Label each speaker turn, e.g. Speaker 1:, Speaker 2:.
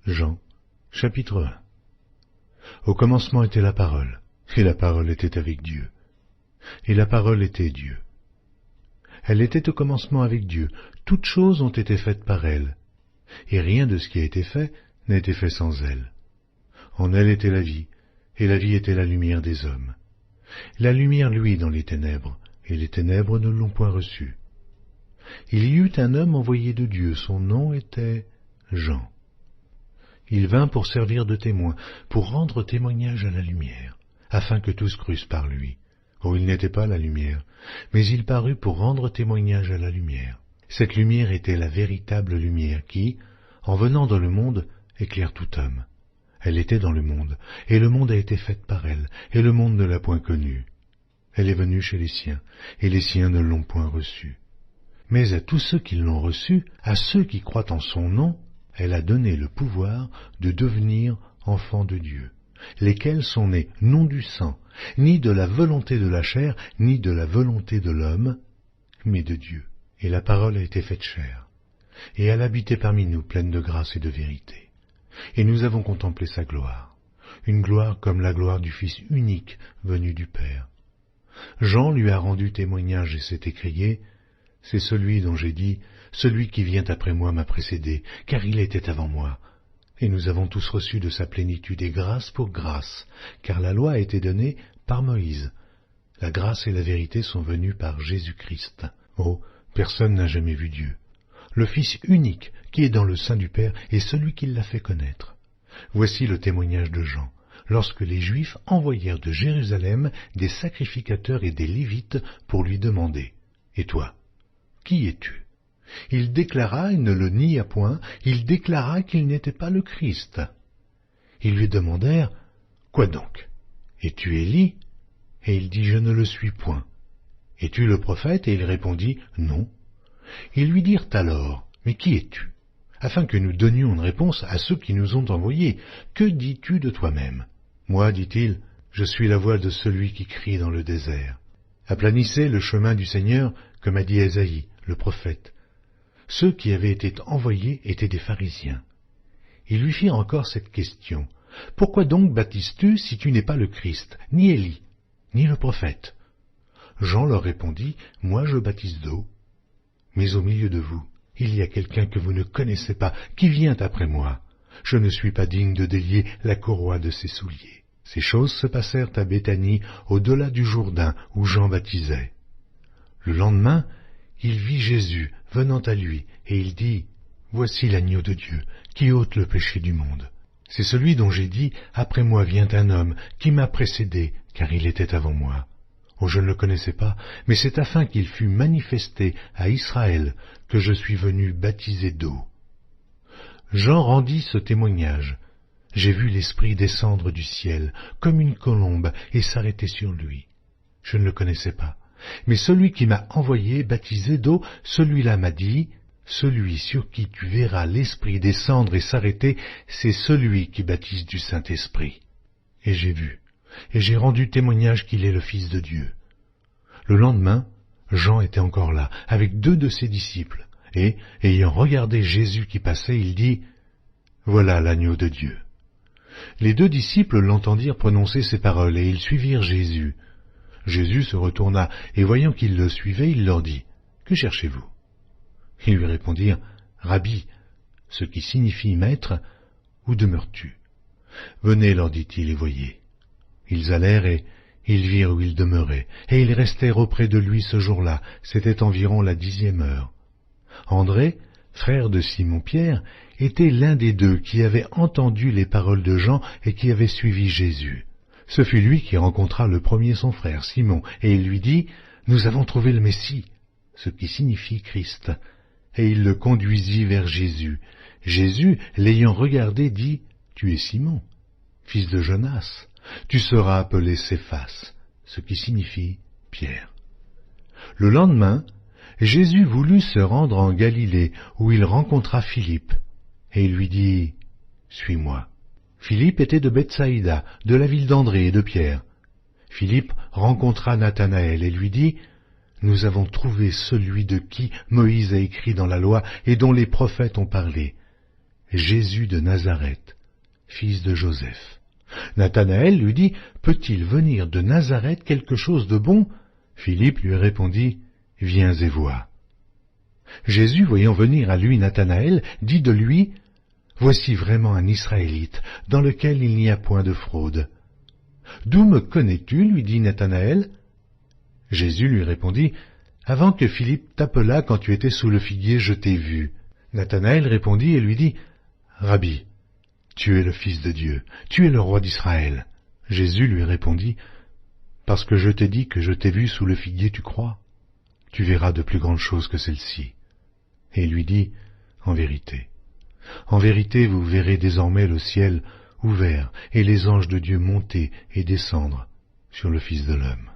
Speaker 1: Jean, chapitre 1. Au commencement était la parole, et la parole était avec Dieu, et la parole était Dieu. Elle était au commencement avec Dieu, toutes choses ont été faites par elle, et rien de ce qui a été fait n'a été fait sans elle. En elle était la vie, et la vie était la lumière des hommes. La lumière luit dans les ténèbres, et les ténèbres ne l'ont point reçue. Il y eut un homme envoyé de Dieu, son nom était Jean. Il vint pour servir de témoin, pour rendre témoignage à la lumière, afin que tous crussent par lui. Oh, il n'était pas la lumière, mais il parut pour rendre témoignage à la lumière. Cette lumière était la véritable lumière qui, en venant dans le monde, éclaire tout homme. Elle était dans le monde, et le monde a été fait par elle, et le monde ne l'a point connue. Elle est venue chez les siens, et les siens ne l'ont point reçue. Mais à tous ceux qui l'ont reçue, à ceux qui croient en son nom, elle a donné le pouvoir de devenir enfants de Dieu, lesquels sont nés non du sang, ni de la volonté de la chair, ni de la volonté de l'homme, mais de Dieu. Et la parole a été faite chair, et elle habitait parmi nous pleine de grâce et de vérité. Et nous avons contemplé sa gloire, une gloire comme la gloire du Fils unique venu du Père. Jean lui a rendu témoignage et s'est écrié, « C'est celui dont j'ai dit, celui qui vient après moi m'a précédé, car il était avant moi. » Et nous avons tous reçu de sa plénitude et grâce pour grâce, car la loi a été donnée par Moïse. La grâce et la vérité sont venues par Jésus-Christ. Oh, personne n'a jamais vu Dieu. Le Fils unique qui est dans le sein du Père est celui qui l'a fait connaître. Voici le témoignage de Jean, lorsque les Juifs envoyèrent de Jérusalem des sacrificateurs et des Lévites pour lui demander, « Et toi, qui es-tu » Il déclara, et ne le nia point, il déclara qu'il n'était pas le Christ. Ils lui demandèrent, « Quoi donc? Es-tu Élie » Et il dit, « Je ne le suis point. » « Es-tu le prophète » Et il répondit, « Non. » Ils lui dirent alors, « Mais qui es-tu » afin que nous donnions une réponse à ceux qui nous ont envoyés. « Que dis-tu de toi-même » Moi, dit-il, je suis la voix de celui qui crie dans le désert. Aplanissez le chemin du Seigneur, comme a dit Ésaïe, le prophète. Ceux qui avaient été envoyés étaient des pharisiens. Ils lui firent encore cette question. « Pourquoi donc baptises-tu si tu n'es pas le Christ, ni Élie, ni le prophète » Jean leur répondit, « Moi je baptise d'eau, mais au milieu de vous, il y a quelqu'un que vous ne connaissez pas, qui vient après moi. Je ne suis pas digne de délier la courroie de ses souliers. » Ces choses se passèrent à Béthanie, au-delà du Jourdain, où Jean baptisait. Le lendemain, il vit Jésus venant à lui, et il dit, « Voici l'agneau de Dieu, qui ôte le péché du monde. C'est celui dont j'ai dit, après moi vient un homme, qui m'a précédé, car il était avant moi. Oh, je ne le connaissais pas, mais c'est afin qu'il fût manifesté à Israël que je suis venu baptiser d'eau. » Jean rendit ce témoignage. J'ai vu l'Esprit descendre du ciel, comme une colombe, et s'arrêter sur lui. Je ne le connaissais pas. Mais celui qui m'a envoyé baptiser d'eau, celui-là m'a dit, « Celui sur qui tu verras l'Esprit descendre et s'arrêter, c'est celui qui baptise du Saint-Esprit. » Et j'ai vu, et j'ai rendu témoignage qu'il est le Fils de Dieu. Le lendemain, Jean était encore là, avec 2 de ses disciples, et, ayant regardé Jésus qui passait, il dit, « Voilà l'agneau de Dieu. » Les 2 disciples l'entendirent prononcer ces paroles, et ils suivirent Jésus. Jésus se retourna, et voyant qu'ils le suivaient, il leur dit, « Que cherchez-vous » Ils lui répondirent, « Rabbi » ce qui signifie « Maître » où demeures-tu ? Venez, leur dit-il, et voyez. Ils allèrent, et ils virent où il demeurait, et ils restèrent auprès de lui ce jour-là, c'était environ la 10e heure. André, frère de Simon-Pierre, était l'un des 2 qui avait entendu les paroles de Jean et qui avait suivi Jésus. Ce fut lui qui rencontra le premier son frère, Simon, et il lui dit, « Nous avons trouvé le Messie » ce qui signifie Christ. Et il le conduisit vers Jésus. Jésus, l'ayant regardé, dit, « Tu es Simon, fils de Jonas. Tu seras appelé Céphas, ce qui signifie Pierre. » Le lendemain, Jésus voulut se rendre en Galilée, où il rencontra Philippe, et il lui dit, « Suis-moi. » Philippe était de Bethsaïda, de la ville d'André et de Pierre. Philippe rencontra Nathanaël et lui dit, « Nous avons trouvé celui de qui Moïse a écrit dans la loi et dont les prophètes ont parlé, Jésus de Nazareth, fils de Joseph. Nathanaël lui dit, peut-il venir de Nazareth quelque chose de bon? Philippe lui répondit, viens et vois. Jésus, voyant venir à lui Nathanaël, dit de lui, voici vraiment un Israélite, dans lequel il n'y a point de fraude. D'où me connais-tu? Lui dit Nathanaël. Jésus lui répondit, avant que Philippe t'appelât quand tu étais sous le figuier, je t'ai vu. Nathanaël répondit et lui dit, Rabbi, tu es le Fils de Dieu, tu es le roi d'Israël. Jésus lui répondit, parce que je t'ai dit que je t'ai vu sous le figuier, tu crois? Tu verras de plus grandes choses que celles-ci. Et il lui dit, en vérité, vous verrez désormais le ciel ouvert et les anges de Dieu monter et descendre sur le Fils de l'homme.